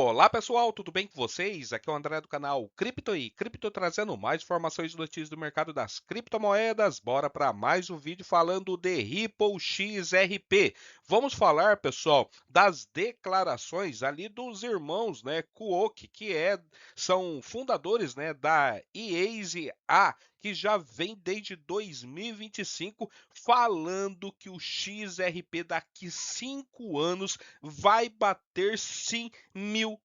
Olá pessoal, tudo bem com vocês? Aqui é o André do canal Cripto e Cripto trazendo mais informações e notícias do mercado das criptomoedas. Bora para mais um vídeo falando de Ripple XRP. Vamos falar, pessoal, das declarações ali dos irmãos, né, Kuok, são fundadores, né, da Easy A, que já vem desde 2025 falando que o XRP daqui 5 anos vai bater sim US$ 1.000.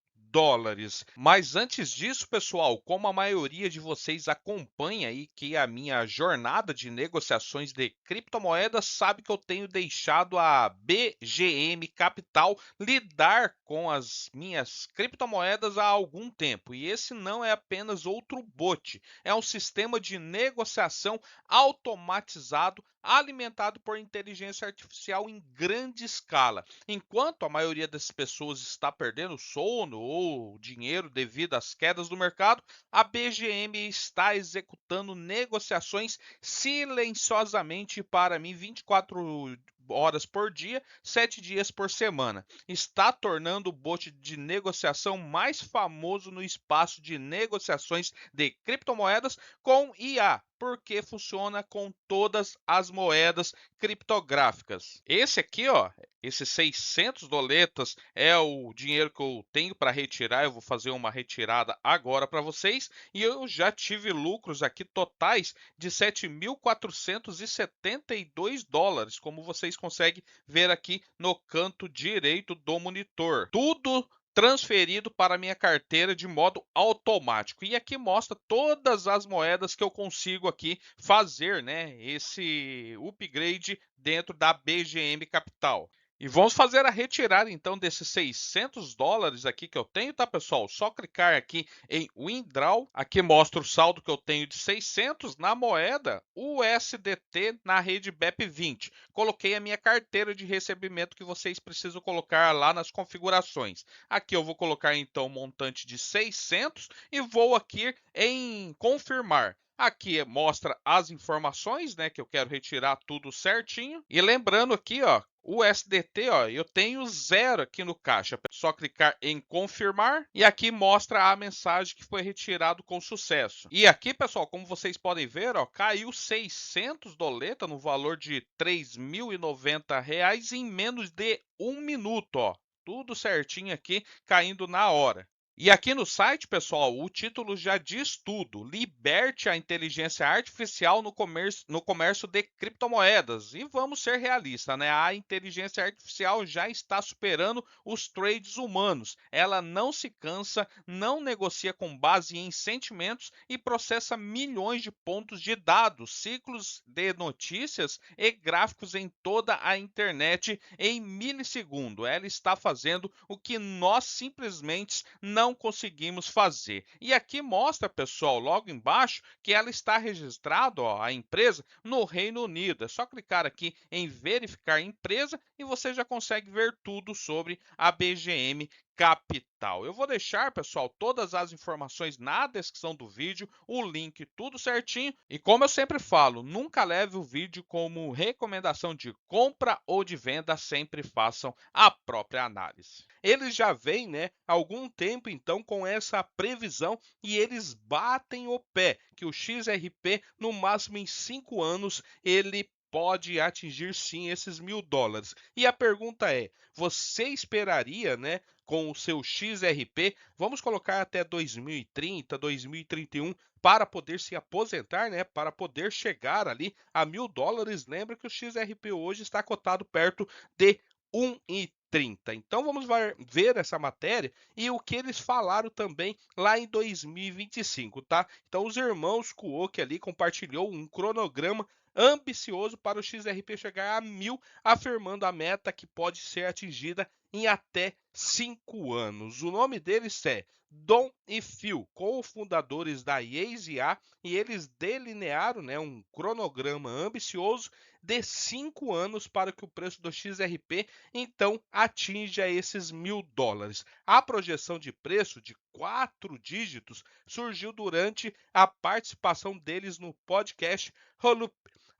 Mas antes disso, pessoal, como a maioria de vocês acompanha aí que a minha jornada de negociações de criptomoedas, sabe que eu tenho deixado a BGM Capital lidar com as minhas criptomoedas há algum tempo. E esse não é apenas outro bot, é um sistema de negociação automatizado alimentado por inteligência artificial em grande escala. Enquanto a maioria das pessoas está perdendo sono ou dinheiro devido às quedas do mercado, a BGM está executando negociações silenciosamente para mim 24 horas por dia, 7 dias por semana. Está tornando o bot de negociação mais famoso no espaço de negociações de criptomoedas com IA, porque funciona com todas as moedas criptográficas. Esse aqui, ó, esses 600 doletas é o dinheiro que eu tenho para retirar. Eu vou fazer uma retirada agora para vocês. E eu já tive lucros aqui totais de 7.472 dólares, como vocês conseguem ver aqui no canto direito do monitor. Tudo transferido para minha carteira de modo automático. E aqui mostra todas as moedas que eu consigo aqui fazer, né, esse upgrade dentro da BGM Capital. E vamos fazer a retirada então desses 600 dólares aqui que eu tenho, tá pessoal? Só clicar aqui em Withdraw, aqui mostra o saldo que eu tenho de 600 na moeda USDT na rede BEP20. Coloquei a minha carteira de recebimento que vocês precisam colocar lá nas configurações. Aqui eu vou colocar então o montante de 600 e vou aqui em confirmar. Aqui mostra as informações, né, que eu quero retirar tudo certinho. E lembrando aqui, ó, o USDT, ó, eu tenho 0 aqui no caixa. É só clicar em confirmar e aqui mostra a mensagem que foi retirado com sucesso. E aqui, pessoal, como vocês podem ver, ó, caiu 600 doleta no valor de R$ 3.090 em menos de 1 minuto, ó. Tudo certinho aqui, caindo na hora. E aqui no site, pessoal, o título já diz tudo. Liberte a inteligência artificial no comércio de criptomoedas. E vamos ser realistas, né? A inteligência artificial já está superando os trades humanos. Ela não se cansa, não negocia com base em sentimentos e processa milhões de pontos de dados, ciclos de notícias e gráficos em toda a internet em milissegundo. Ela está fazendo o que nós simplesmente não conseguimos fazer. E aqui mostra, pessoal, logo embaixo, que ela está registrada, ó, a empresa, no Reino Unido. É só clicar aqui em verificar empresa e você já consegue ver tudo sobre a BGM Capital. Eu vou deixar, pessoal, todas as informações na descrição do vídeo, o link tudo certinho. E como eu sempre falo, nunca leve o vídeo como recomendação de compra ou de venda, sempre façam a própria análise. Eles já vêm, né, há algum tempo então com essa previsão e eles batem o pé que o XRP no máximo em 5 anos ele pode atingir sim esses US$ 1.000. E a pergunta é: você esperaria, né, com o seu XRP, vamos colocar até 2030, 2031, para poder se aposentar, né, para poder chegar ali a US$ 1.000? Lembra que o XRP hoje está cotado perto de 1,30. Então vamos ver essa matéria e o que eles falaram também lá em 2025, tá? Então os irmãos Kuok ali compartilhou um cronograma ambicioso para o XRP chegar a 1.000, afirmando a meta que pode ser atingida em até 5 anos. O nome deles é Dom e Phil, cofundadores da EasyA, e eles delinearam, né, um cronograma ambicioso de 5 anos para que o preço do XRP então atinja esses US$ 1.000. A projeção de preço de 4 dígitos surgiu durante a participação deles no podcast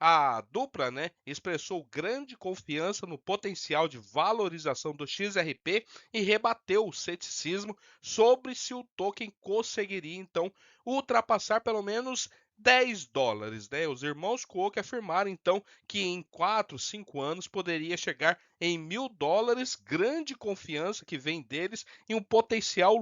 A dupla, né, expressou grande confiança no potencial de valorização do XRP e rebateu o ceticismo sobre se o token conseguiria então ultrapassar pelo menos US$ 10, né? Os irmãos Kuok afirmaram então que em 4, 5 anos poderia chegar em US$ 1.000, grande confiança que vem deles e um potencial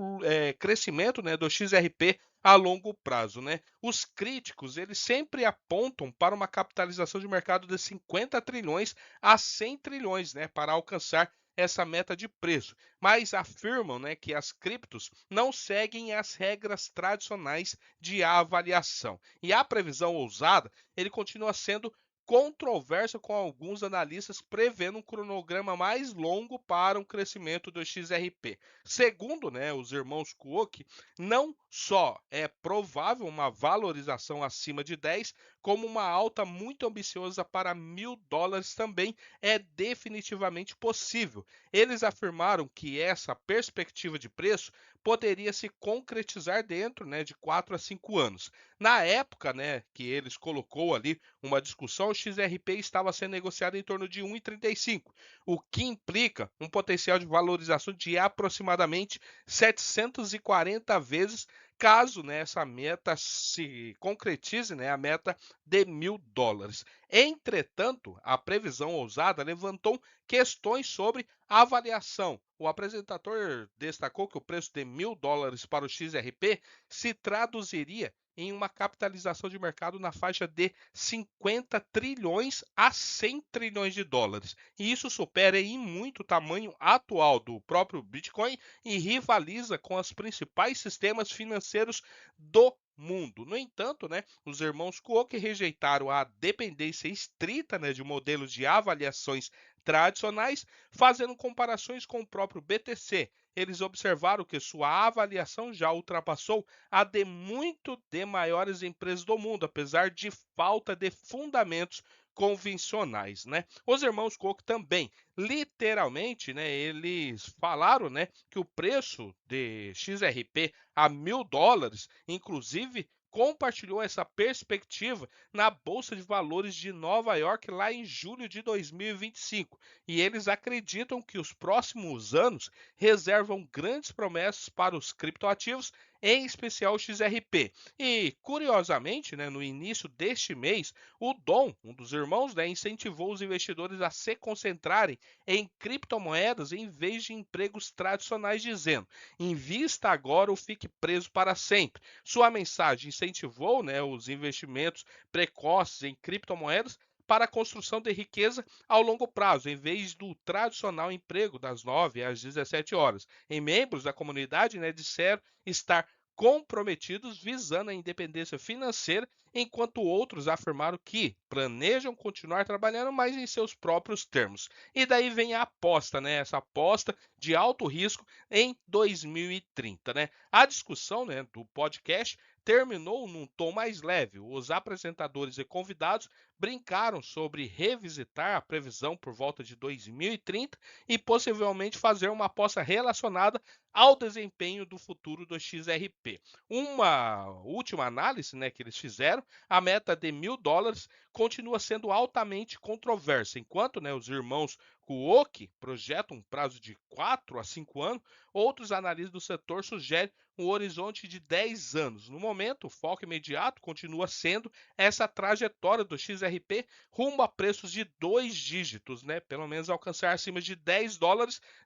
crescimento, né, do XRP a longo prazo, né? Os críticos, eles sempre apontam para uma capitalização de mercado de 50 trilhões a 100 trilhões, né, para alcançar essa meta de preço, mas afirmam, né, que as criptos não seguem as regras tradicionais de avaliação. E a previsão ousada, ele continua sendo controversa, com alguns analistas prevendo um cronograma mais longo para um crescimento do XRP. Segundo, né, os irmãos Kuok, não só é provável uma valorização acima de 10, como uma alta muito ambiciosa para US$ 1.000 também é definitivamente possível. Eles afirmaram que essa perspectiva de preço poderia se concretizar dentro, né, de 4 a 5 anos. Na época, né, que eles colocou ali uma discussão, o XRP estava sendo negociado em torno de 1,35, o que implica um potencial de valorização de aproximadamente 740 vezes caso, né, essa meta se concretize, né, a meta de US$ 1.000. Entretanto, a previsão ousada levantou questões sobre a avaliação. O apresentador destacou que o preço de US$ 1.000 para o XRP se traduziria em uma capitalização de mercado na faixa de 50 trilhões a 100 trilhões de dólares. E isso supera em muito o tamanho atual do próprio Bitcoin e rivaliza com os principais sistemas financeiros do mundo. No entanto, né, os irmãos Kuok rejeitaram a dependência estrita, né, de modelos de avaliações tradicionais, fazendo comparações com o próprio BTC. Eles observaram que sua avaliação já ultrapassou a de muito de maiores empresas do mundo, apesar de falta de fundamentos convencionais, né? Os irmãos Koch também, literalmente, né, eles falaram, né, que o preço de XRP a US$ 1.000, inclusive compartilhou essa perspectiva na Bolsa de Valores de Nova York lá em julho de 2025. E eles acreditam que os próximos anos reservam grandes promessas para os criptoativos, em especial o XRP. E, curiosamente, né, no início deste mês, o Dom, um dos irmãos, né, incentivou os investidores a se concentrarem em criptomoedas em vez de empregos tradicionais, dizendo: invista agora ou fique preso para sempre. Sua mensagem incentivou, né, os investimentos precoces em criptomoedas para a construção de riqueza ao longo prazo, em vez do tradicional emprego das 9 às 17 horas. E membros da comunidade, né, disseram estar comprometidos visando a independência financeira, enquanto outros afirmaram que planejam continuar trabalhando, mas em seus próprios termos. E daí vem a aposta, né? Essa aposta de alto risco em 2030, né? A discussão, né, do podcast terminou num tom mais leve. Os apresentadores e convidados brincaram sobre revisitar a previsão por volta de 2030 e possivelmente fazer uma aposta relacionada ao desempenho do futuro do XRP. Uma última análise, né, que eles fizeram, a meta de US$ 1.000 continua sendo altamente controversa, enquanto, né, os irmãos Kuok projetam um prazo de 4 a 5 anos, outros analistas do setor sugerem um horizonte de 10 anos. No momento, o foco imediato continua sendo essa trajetória do XRP rumo a preços de 2 dígitos, né? Pelo menos alcançar acima de US$ 10,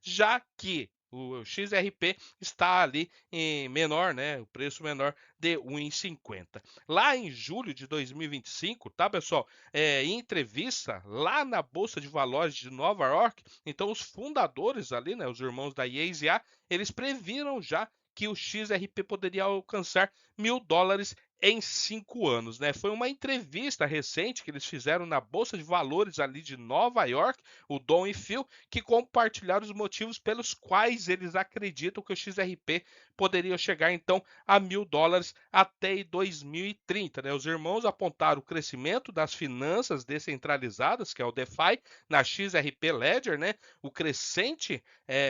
já que o XRP está ali em menor, né? O preço menor de 1,50. Lá em julho de 2025, tá, pessoal? Em entrevista lá na Bolsa de Valores de Nova York, então os fundadores ali, né, os irmãos da IASA, eles previram já que o XRP poderia alcançar US$ 1.000 em 5 anos, né? Foi uma entrevista recente que eles fizeram na Bolsa de Valores ali de Nova York, o Dom e Phil, que compartilharam os motivos pelos quais eles acreditam que o XRP poderia chegar então a US$ 1.000 até 2030, né? Os irmãos apontaram o crescimento das finanças descentralizadas, que é o DeFi, na XRP Ledger, né? O crescente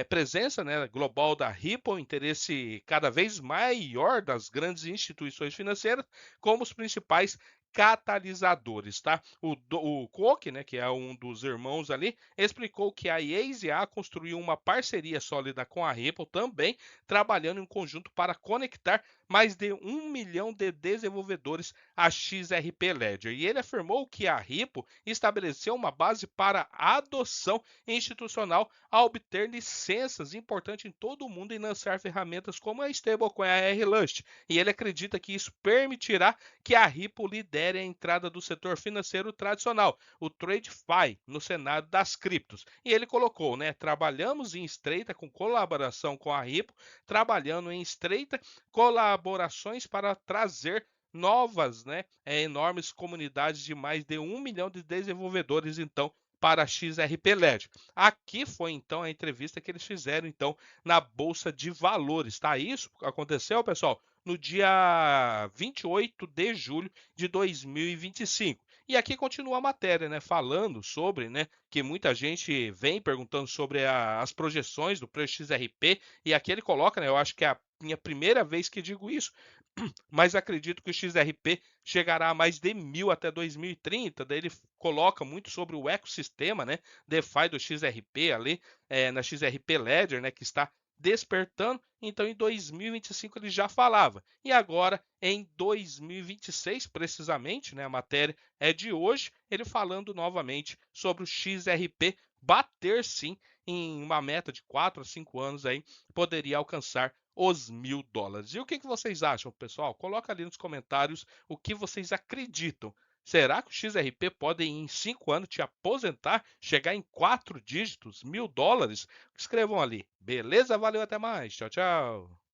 presença, né, global da Ripple, interesse cada vez maior das grandes instituições financeiras como os principais catalisadores, tá? O Koch, né, que é um dos irmãos ali, explicou que a IASE-A construiu uma parceria sólida com a Ripple também, trabalhando em conjunto para conectar mais de 1 milhão de desenvolvedores a XRP Ledger. E ele afirmou que a Ripple estabeleceu uma base para a adoção institucional a obter licenças importantes em todo o mundo e lançar ferramentas como a stablecoin, a R-Lust. E ele acredita que isso permitirá que a Ripple lidere a entrada do setor financeiro tradicional, o TradeFi, no cenário das criptos. E ele colocou, né, trabalhamos em estreita com colaboração com a Ripple, trabalhando em estreita colaborações para trazer novas, né, enormes comunidades de mais de 1 milhão de desenvolvedores, então, para a XRP Ledger. Aqui foi então a entrevista que eles fizeram então na Bolsa de Valores, tá? Isso aconteceu, pessoal, no dia 28 de julho de 2025. E aqui continua a matéria, né, falando sobre, né, que muita gente vem perguntando sobre as projeções do preço XRP, e aqui ele coloca, né, eu acho que é a minha primeira vez que digo isso, mas acredito que o XRP chegará a mais de 1.000 até 2030. Daí ele coloca muito sobre o ecossistema, né, DeFi do XRP ali, na XRP Ledger, né, que está despertando. Então, em 2025 ele já falava. E agora, em 2026, precisamente, né, a matéria é de hoje, ele falando novamente sobre o XRP bater sim em uma meta de 4 a 5 anos aí, poderia alcançar os US$ 1.000. E o que vocês acham, pessoal? Coloca ali nos comentários o que vocês acreditam. Será que o XRP pode, em 5 anos, te aposentar, chegar em 4 dígitos, US$ 1.000? Escrevam ali. Beleza? Valeu, até mais. Tchau, tchau.